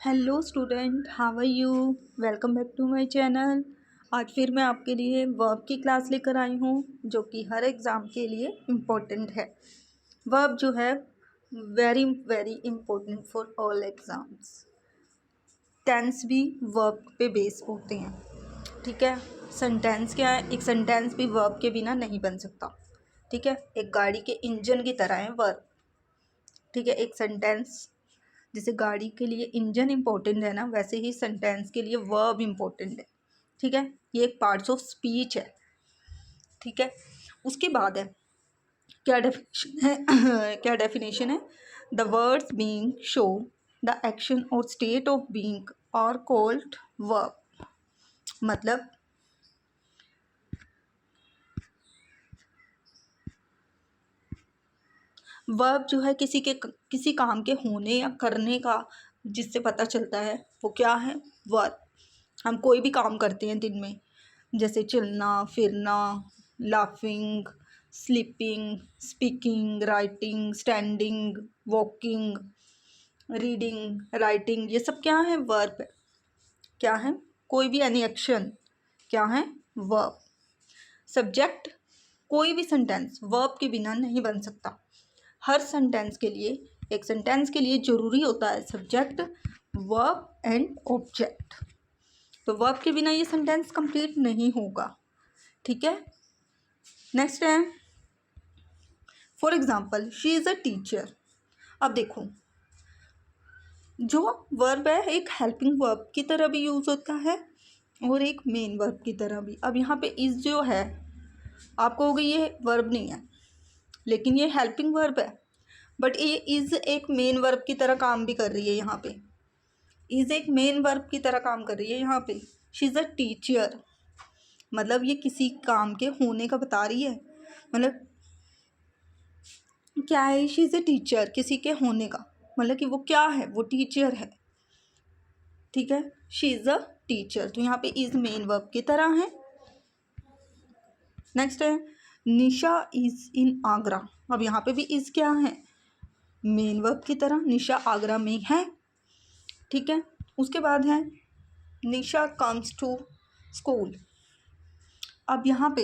Hello student, how are you. Welcome back to my channel. आज फिर मैं आपके लिए वर्ब की क्लास लेकर आई हूँ जो कि हर एग्ज़ाम के लिए इम्पोर्टेंट है। वर्ब जो है very very important for all exams. Tense भी वर्ब पे बेस होते हैं, ठीक है। सेंटेंस क्या है, एक सेंटेंस भी वर्ब के बिना नहीं बन सकता, ठीक है। एक गाड़ी के इंजन की तरह है वर्ब, ठीक है। एक सेंटेंस जैसे गाड़ी के लिए इंजन इम्पोर्टेंट है ना, वैसे ही सेंटेंस के लिए वर्ब इम्पोर्टेंट है, ठीक है। ये एक पार्ट्स ऑफ स्पीच है, ठीक है। उसके बाद है क्या डेफिनेशन है क्या डेफिनेशन है। The words being show the action और state of being are called verb. मतलब वर्ब जो है किसी काम के होने या करने का जिससे पता चलता है वो क्या है, वर्ब। हम कोई भी काम करते हैं दिन में, जैसे चलना फिरना, laughing, sleeping, speaking, writing, standing, walking, reading, writing, ये सब क्या है, वर्ब है। क्या है, कोई भी एनी एक्शन क्या है, वर्ब। सब्जेक्ट, कोई भी सेंटेंस वर्ब के बिना नहीं बन सकता। हर सेंटेंस के लिए, एक सेंटेंस के लिए ज़रूरी होता है सब्जेक्ट, वर्ब एंड ऑब्जेक्ट। तो वर्ब के बिना ये सेंटेंस कंप्लीट नहीं होगा, ठीक है। नेक्स्ट है for example she is a teacher. अब देखो, जो वर्ब है एक हेल्पिंग वर्ब की तरह भी यूज़ होता है और एक मेन वर्ब की तरह भी। अब यहाँ पे इज़ जो है, आप कहोगे ये वर्ब नहीं है, लेकिन ये हेल्पिंग वर्ब है। बट ये इज़ एक मेन वर्ब की तरह काम भी कर रही है। यहाँ पे इज़ एक मेन वर्ब की तरह काम कर रही है। यहाँ पे शी इज़ अ टीचर, मतलब ये किसी काम के होने का बता रही है। मतलब क्या है, शी इज़ अ टीचर, किसी के होने का मतलब कि वो क्या है, वो टीचर है, ठीक है। शी इज़ अ टीचर, तो यहाँ पे इज़ मेन वर्ब की तरह है। नेक्स्ट है निशा इज़ इन आगरा। अब यहाँ पे भी इज़ क्या है, मेन वर्ब की तरह, निशा आगरा में है, ठीक है। उसके बाद है निशा कम्स टू स्कूल। अब यहाँ पे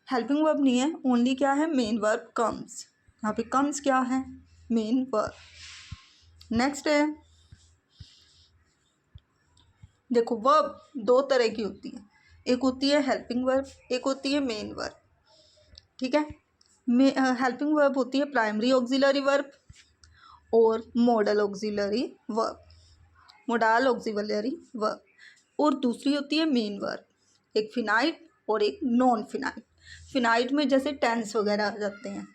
हेल्पिंग वर्ब नहीं है, ओनली क्या है, मेन वर्ब कम्स। यहाँ पे कम्स क्या है, मेन वर्ब। नेक्स्ट है, देखो वर्ब दो तरह की होती है, एक होती है हेल्पिंग वर्ब, एक होती है मेन वर्ब, ठीक है। हेल्पिंग वर्ब होती है प्राइमरी ऑक्सिलरी वर्ब और model auxiliary verb, modal auxiliary verb. और दूसरी होती है मेन वर्ब, एक फिनाइट और एक नॉन फिनाइट। फिनाइट में जैसे टेंस वगैरह आ जाते हैं।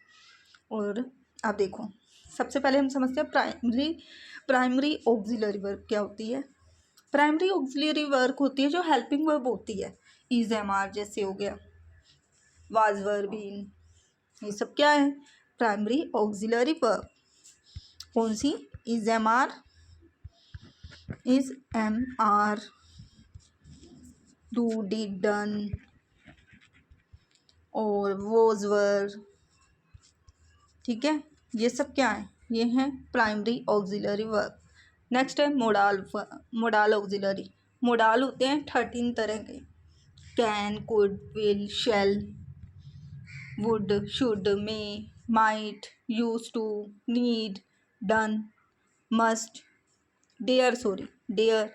और अब देखो, सबसे पहले हम समझते हैं प्राइमरी ऑक्सिलरी वर्ब क्या होती है। प्राइमरी ऑक्सिलरी वर्ब होती है जो हेल्पिंग वर्ब होती है, इज एम आर जैसे हो गया, वाज वर बीन, ये सब क्या है, प्राइमरी ऑक्सिलरी वर्ब। कौन सी, is am are, do did done और वॉज वर, ठीक है। ये सब क्या है, ये हैं प्राइमरी ऑक्सिलरी वर्ब। नेक्स्ट है मोडाल ऑक्सिलरी। मोडाल होते हैं 13 तरह के, can, could, will, shall, would, should, may, might, use to, need, done, must, dare,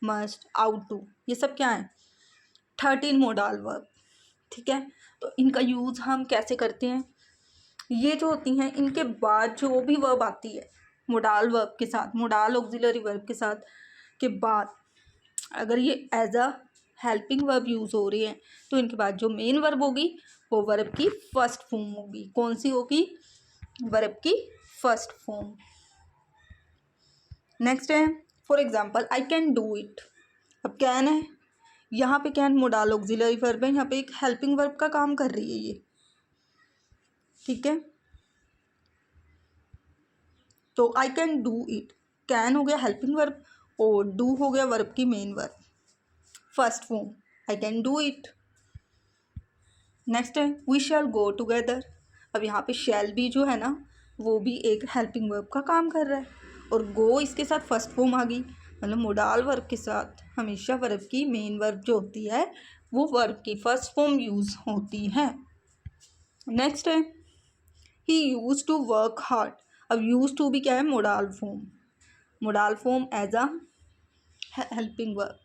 must, ought to, ये सब क्या है, 13 मोडाल वर्ब, ठीक है। तो इनका यूज़ हम कैसे करते हैं, ये जो होती हैं इनके बाद जो भी वर्ब आती है मोडाल वर्ब के साथ, मोडाल ऑक्सिलरी वर्ब के साथ के बाद, अगर ये as a helping verb use हो रही है तो इनके बाद जो मेन वर्ब होगी वो वर्ब की फर्स्ट फॉर्म होगी। कौन सी होगी, वर्ब की फर्स्ट फॉर्म। नेक्स्ट है for example I can do it. अब कैन है, यहाँ पे कैन मोडाल ऑक्सिलरी वर्ब है, यहाँ पे एक हेल्पिंग वर्ब का काम कर रही है ये, ठीक है। तो I can do it, can हो गया हेल्पिंग वर्ब और डू हो गया वर्ब की main verb, first form, I can do it. Next है वी शैल गो टुगेदर। अब यहाँ पे शैल भी जो है ना वो भी एक हेल्पिंग वर्ब का काम कर रहा है, और गो इसके साथ फर्स्ट फॉर्म आ गई, मतलब मोडाल वर्ब के साथ हमेशा वर्ब की मेन वर्ब जो होती है वो वर्ब की फर्स्ट फॉर्म यूज़ होती है। नेक्स्ट है he use to work hard. अब यूज टू भी क्या है, modal form, modal form as a helping verb,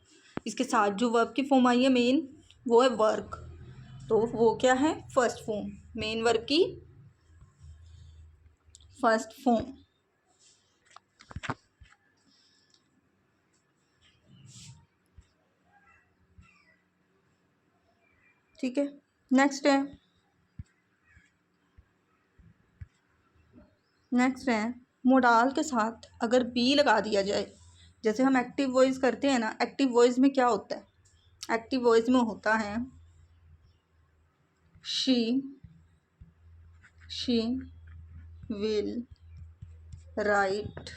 इसके साथ जो वर्ब की फॉर्म आई है मेन वो है वर्क, तो वो क्या है, फर्स्ट फॉर्म, मेन वर्ब की फर्स्ट फॉर्म। ठीक है, नेक्स्ट है मोडाल के साथ अगर बी लगा दिया जाए, जैसे हम एक्टिव वॉइस करते हैं ना, एक्टिव वॉइस में क्या होता है, एक्टिव वॉइस में होता है she will write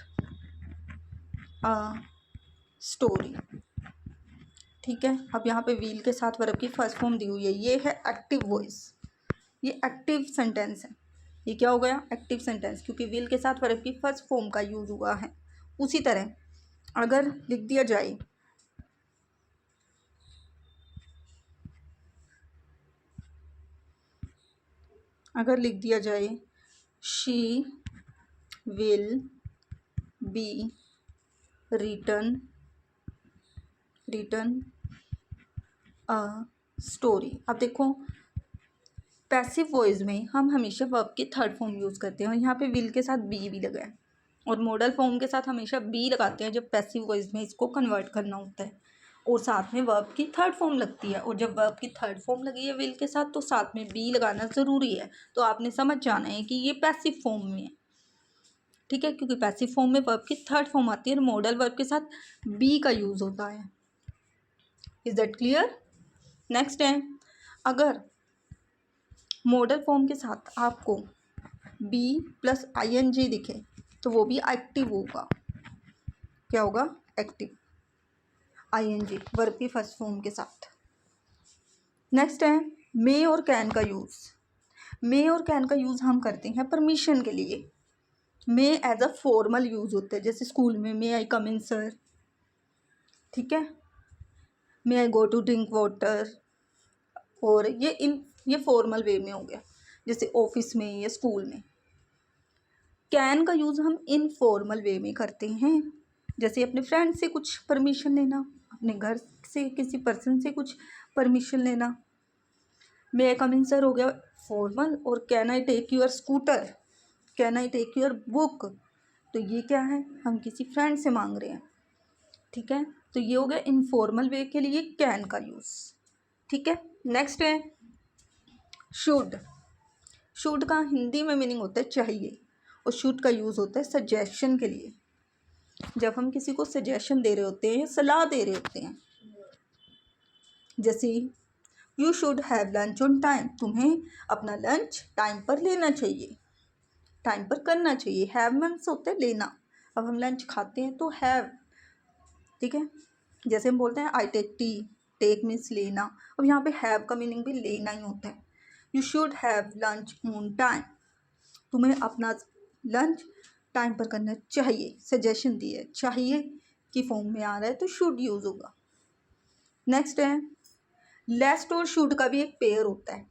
a story. ठीक है, अब यहाँ पे विल के साथ वर्ब की फर्स्ट फॉर्म दी हुई है, ये है एक्टिव वॉइस, ये एक्टिव सेंटेंस है, ये क्या हो गया, एक्टिव सेंटेंस, क्योंकि विल के साथ वर्ब की फर्स्ट फॉर्म का यूज हुआ है। उसी तरह अगर लिख दिया जाए she will be written a story. अब देखो पैसिव वॉइस में हम हमेशा वर्ब की थर्ड फॉर्म यूज़ करते हैं, और यहाँ पे विल के साथ बी भी लगा है, और मॉडल फॉर्म के साथ हमेशा बी लगाते हैं जब पैसिव वॉइस में इसको कन्वर्ट करना होता है, और साथ में वर्ब की थर्ड फॉर्म लगती है, और जब वर्ब की थर्ड फॉर्म लगी है विल के साथ तो साथ में बी लगाना ज़रूरी है। तो आपने समझ जाना है कि ये पैसिव फॉर्म में है। ठीक है, क्योंकि पैसिव फॉर्म में वर्ब की थर्ड फॉर्म आती है और मॉडल वर्ब के साथ बी का यूज़ होता है। Is that clear? नेक्स्ट है अगर मॉडल फॉर्म के साथ आपको बी प्लस ING दिखे तो वो भी एक्टिव होगा। क्या होगा? एक्टिव, ING वर्ब की फर्स्ट फॉर्म के साथ। नेक्स्ट है मे और कैन का यूज़। मे और कैन का यूज़ हम करते हैं परमिशन के लिए। मे एज अ फॉर्मल यूज़ होता है, जैसे स्कूल में मे आई कम इन सर, ठीक है, मे आई गो टू ड्रिंक वाटर, और ये फॉर्मल वे में हो गया, जैसे ऑफिस में या स्कूल में। कैन का यूज़ हम इनफॉर्मल वे में करते हैं, जैसे अपने फ्रेंड से कुछ परमिशन लेना, अपने घर से किसी पर्सन से कुछ परमिशन लेना। मे आई कम इन सर हो गया फॉर्मल, और can I take your scooter, can I take your book, तो ये क्या है, हम किसी फ्रेंड से मांग रहे हैं। ठीक है, तो ये हो गया इनफॉर्मल वे के लिए कैन का यूज़। ठीक है, नेक्स्ट है शुड। शुड का हिंदी में मीनिंग होता है चाहिए, और शुड का यूज़ होता है सजेशन के लिए, जब हम किसी को सजेशन दे रहे होते हैं या सलाह दे रहे होते हैं। जैसे you should have lunch on time, तुम्हें अपना लंच टाइम पर लेना चाहिए, टाइम पर करना चाहिए। हैव मीन्स होता है लेना, अब हम लंच खाते हैं तो हैव, ठीक है, जैसे हम बोलते हैं I take tea, take means लेना, अब यहाँ पे हैव का मीनिंग भी लेना ही होता है। You should have lunch on time, तुम्हें अपना लंच टाइम पर करना चाहिए, सजेशन दी है, चाहिए की फॉर्म में आ रहा है तो शुड यूज़ होगा। नेक्स्ट है लेस्ट और शुड का भी एक पेयर होता है,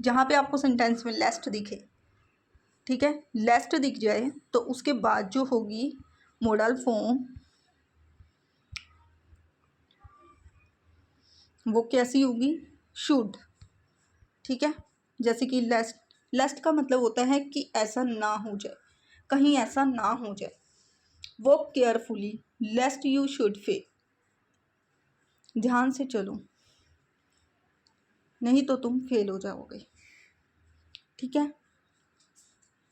जहाँ पे आपको सेंटेंस में लेस्ट दिखे, ठीक है, लेस्ट दिख जाए तो उसके बाद जो होगी मॉडल फॉर्म वो कैसी होगी, शुड। ठीक है, जैसे कि लेस्ट का मतलब होता है कि ऐसा ना हो जाए, कहीं ऐसा ना हो जाए। Work carefully लेस्ट you should fail, ध्यान से चलो नहीं तो तुम फेल हो जाओगे। ठीक है,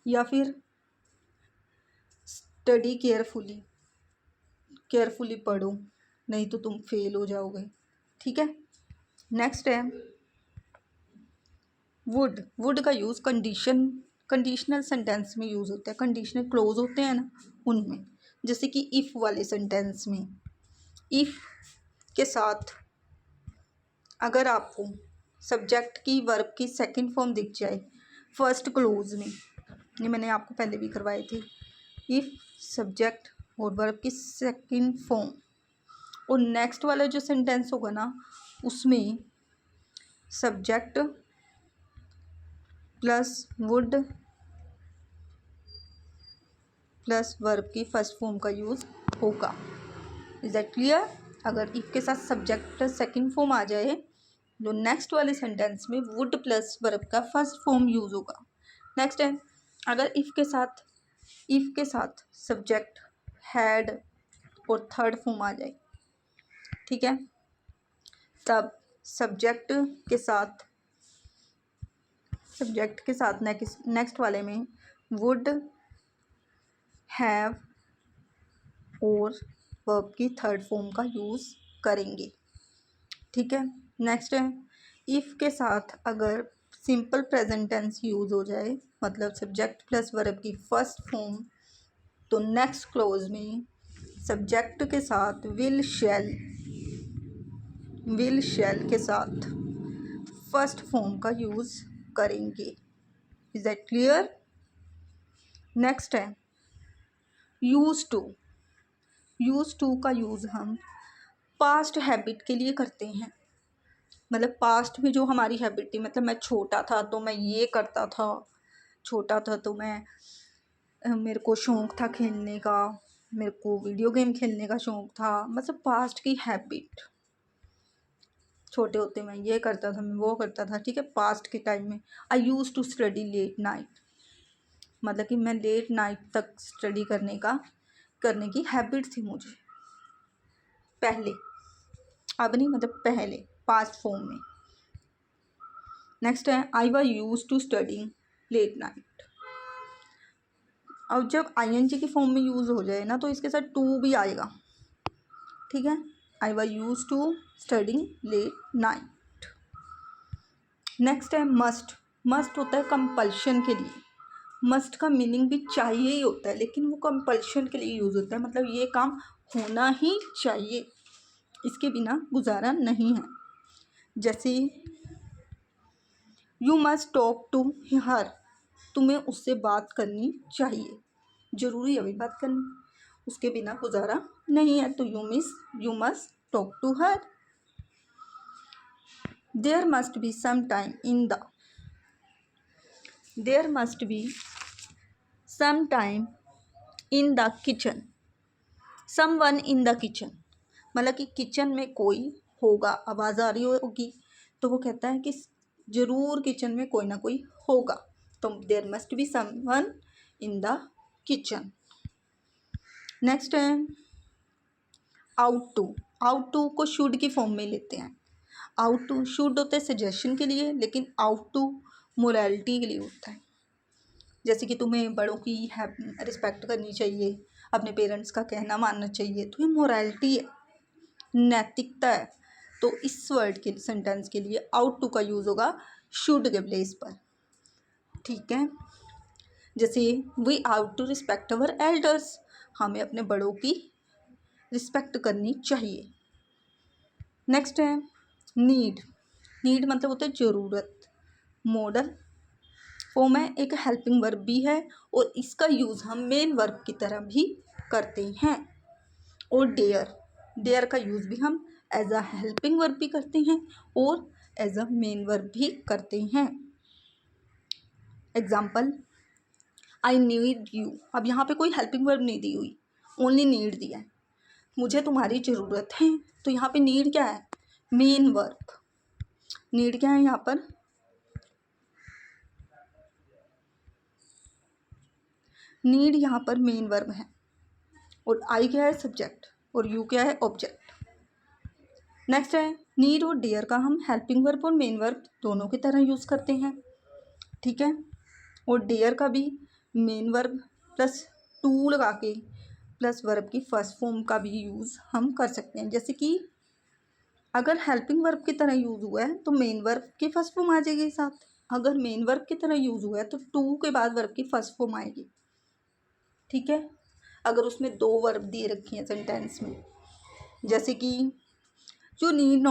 या फिर स्टडी केयरफुली, केयरफुली पढ़ो नहीं तो तुम फेल हो जाओगे। ठीक है, नेक्स्ट है वुड का यूज़ कंडीशनल सेंटेंस में यूज़ होता है, कंडीशनल क्लोज होते हैं ना उनमें, जैसे कि इफ़ वाले सेंटेंस में। इफ़ के साथ अगर आपको सब्जेक्ट की वर्ब की सेकंड फॉर्म दिख जाए फर्स्ट क्लोज में, ये मैंने आपको पहले भी करवाए थे, इफ़ सब्जेक्ट और वर्ब की सेकंड फॉर्म। और नेक्स्ट वाला जो सेंटेंस होगा ना, उसमें subject plus would plus verb की फर्स्ट फॉर्म का यूज़ होगा। Is that clear? अगर इफ के साथ सब्जेक्ट सेकंड फॉर्म आ जाए तो नेक्स्ट वाले सेंटेंस में वुड प्लस वर्ब का फर्स्ट फॉर्म यूज़ होगा। नेक्स्ट है, अगर इफ के साथ सब्जेक्ट हैड और थर्ड फॉर्म आ जाए, ठीक है, तब सब्जेक्ट के साथ नेक्स्ट वाले में वुड हैव और वर्ब की थर्ड फॉर्म का यूज़ करेंगे। ठीक है। नेक्स्ट है, इफ़ के साथ अगर सिंपल प्रेजेंट टेंस यूज़ हो जाए, मतलब सब्जेक्ट प्लस वर्ब की फर्स्ट फॉर्म, तो नेक्स्ट क्लोज में सब्जेक्ट के साथ विल शैल के साथ फर्स्ट फॉर्म का यूज़ करेंगे। Is that clear? नेक्स्ट है यूज़ टू का यूज़ हम पास्ट हैबिट के लिए करते हैं। मतलब पास्ट में जो हमारी हैबिट थी, मतलब मैं छोटा था तो मैं ये करता था, छोटा था तो मेरे को शौक़ था खेलने का, मेरे को वीडियो गेम खेलने का शौक़ था, मतलब पास्ट की हैबिट। छोटे होते मैं ये करता था, मैं वो करता था, ठीक है। पास्ट के टाइम में I use to study late night, मतलब कि मैं लेट नाइट तक स्टडी करने की हैबिट थी मुझे पहले, अब नहीं, मतलब पहले, पास्ट फॉर्म में। नेक्स्ट है I was used to study late night. अब जब आईएनजी की फॉर्म में यूज़ हो जाए ना, तो इसके साथ टू भी आएगा, ठीक है। I was used to study late night. Next है मस्ट होता है कंपल्शन के लिए। मस्ट का मीनिंग भी चाहिए ही होता है, लेकिन वो कंपल्शन के लिए यूज़ होता है, मतलब ये काम होना ही चाहिए, इसके बिना गुजारा नहीं है। जैसे you must talk to her, तुम्हें उससे बात करनी चाहिए, ज़रूरी है भाई बात करनी, उसके बिना गुजारा नहीं है, तो you must talk to her. There must be some time in the, there must be some time in the kitchen, someone in the kitchen, मतलब कि किचन में कोई होगा, आवाज़ आ रही होगी, तो वो कहता है कि ज़रूर किचन में कोई ना कोई होगा, तो there must be someone in the kitchen. Next है आउट टू को शुड की फॉर्म में लेते हैं। आउट टू शुड होते हैं सजेशन के लिए, लेकिन आउट टू मोरालिटी के लिए होता है। जैसे कि तुम्हें बड़ों की रिस्पेक्ट करनी चाहिए, अपने पेरेंट्स का कहना मानना चाहिए, तो ये मोरालिटी है, नैतिकता है। तो इस वर्ड के सेंटेंस के लिए आउट टू का यूज़ होगा शुड के प्लेस पर, ठीक है। जैसे we ought to respect our elders, हमें अपने बड़ों की रिस्पेक्ट करनी चाहिए। नेक्स्ट है नीड मतलब होता है ज़रूरत, मॉडल फॉर्म है, एक हेल्पिंग वर्ब भी है, और इसका यूज़ हम मेन वर्ब की तरह भी करते हैं। और डेयर का यूज़ भी हम एज अ हेल्पिंग वर्ब भी करते हैं और एज अ मेन वर्ब भी करते हैं। एग्जाम्पल आई नीड यू, अब यहाँ पे कोई हेल्पिंग वर्ब नहीं दी हुई, ओनली नीड दिया है, मुझे तुम्हारी ज़रूरत है, तो यहाँ पे नीड क्या है, मेन वर्ब। नीड क्या है यहाँ पर, नीड यहाँ पर मेन वर्ब है, और आई क्या है सब्जेक्ट, और यू क्या है ऑब्जेक्ट। नेक्स्ट है नीड और डेयर का हम हेल्पिंग वर्ब और मेन वर्ब दोनों की तरह यूज़ करते हैं, ठीक है। और डेयर का भी मेन वर्ब प्लस टू लगा के प्लस वर्ब की फर्स्ट फॉर्म का भी यूज़ हम कर सकते हैं। जैसे कि अगर हेल्पिंग वर्ब की तरह यूज़ हुआ है तो मेन वर्ब की फर्स्ट फॉर्म आ जाएगी साथ, अगर मेन वर्ब की तरह यूज़ हुआ है तो टू के बाद वर्ब की फर्स्ट फॉर्म आएगी, ठीक है। अगर उसमें दो वर्ब दिए रखी हैं सेंटेंस में, जैसे कि you need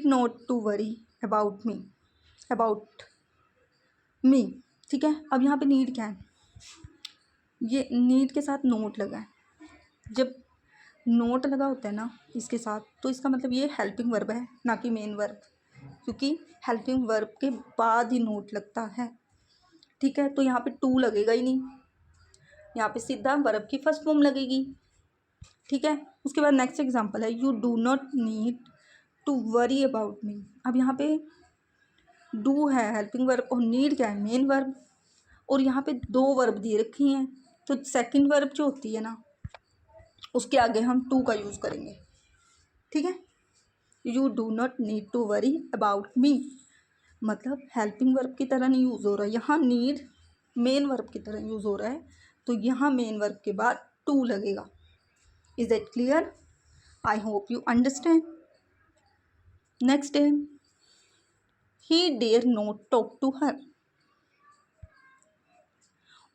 not to worry about me, ठीक है। अब यहाँ पे नीड क्या है, ये नीड के साथ नोट लगा है। जब नोट लगा होता है ना इसके साथ, तो इसका मतलब ये हेल्पिंग वर्ब है, ना कि मेन वर्ब, क्योंकि हेल्पिंग वर्ब के बाद ही नोट लगता है। ठीक है, तो यहाँ पे टू लगेगा ही नहीं, यहाँ पे सीधा वर्ब की फर्स्ट फॉर्म लगेगी। ठीक है, उसके बाद नेक्स्ट एग्जांपल है, you do not need to worry about me. अब यहाँ पे डू है हेल्पिंग वर्ब और नीड क्या है, मेन वर्ब, और यहाँ पे दो वर्ब दे रखी हैं, तो सेकंड वर्ब जो होती है ना उसके आगे हम टू का यूज़ करेंगे। ठीक है, you do not need to worry about me, मतलब हेल्पिंग वर्ब की तरह नहीं यूज़ हो रहा है, यहाँ नीड मेन वर्ब की तरह यूज़ हो रहा है, तो यहाँ मेन वर्ब के बाद टू लगेगा। Is that clear? I hope you understand. Next है, he dare not talk to her,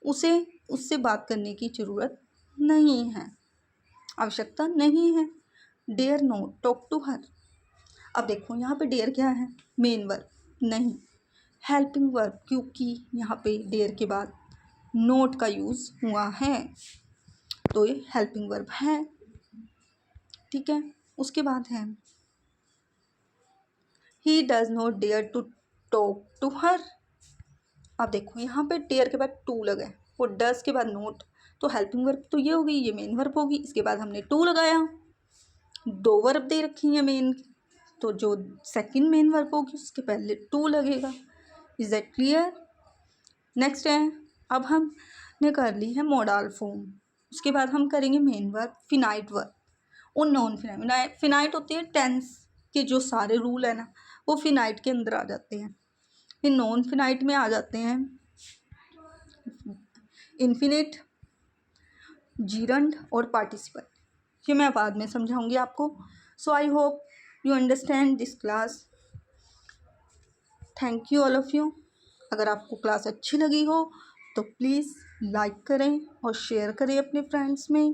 उसे उससे बात करने की ज़रूरत नहीं है, आवश्यकता नहीं है। Dare not talk to her. अब देखो यहाँ पे डेयर क्या है, मेन वर्ब नहीं, हेल्पिंग वर्ब, क्योंकि यहाँ पे डेयर के बाद नोट का यूज़ हुआ है, तो ये हेल्पिंग वर्ब है। ठीक है, उसके बाद है, he does not dare to talk to her. अब देखो यहाँ पे डेयर के बाद टू लगा है और डज के बाद नोट, तो हेल्पिंग वर्ब तो ये होगी, ये मेन वर्ब होगी, इसके बाद हमने टू लगाया, दो वर्ब दे रखी है मेन, तो जो सेकंड मेन वर्ब होगी उसके पहले टू लगेगा। Is that clear? नेक्स्ट है, अब हमने कर ली है मॉडल फॉर्म, उसके बाद हम करेंगे मेन वर्ब, फिनाइट वर्ब और नॉन फिनाइट। फिनाइट होती है टेंस के जो सारे रूल है ना वो फिनाइट के अंदर आ जाते हैं, फिर नॉन फिनाइट में आ जाते हैं इन्फिनिट, जीरंड और पार्टिसिपल। ये मैं बाद में समझाऊंगी आपको। So I hope you understand this class. Thank you all of you. अगर आपको क्लास अच्छी लगी हो तो प्लीज़ लाइक करें और शेयर करें अपने फ्रेंड्स में।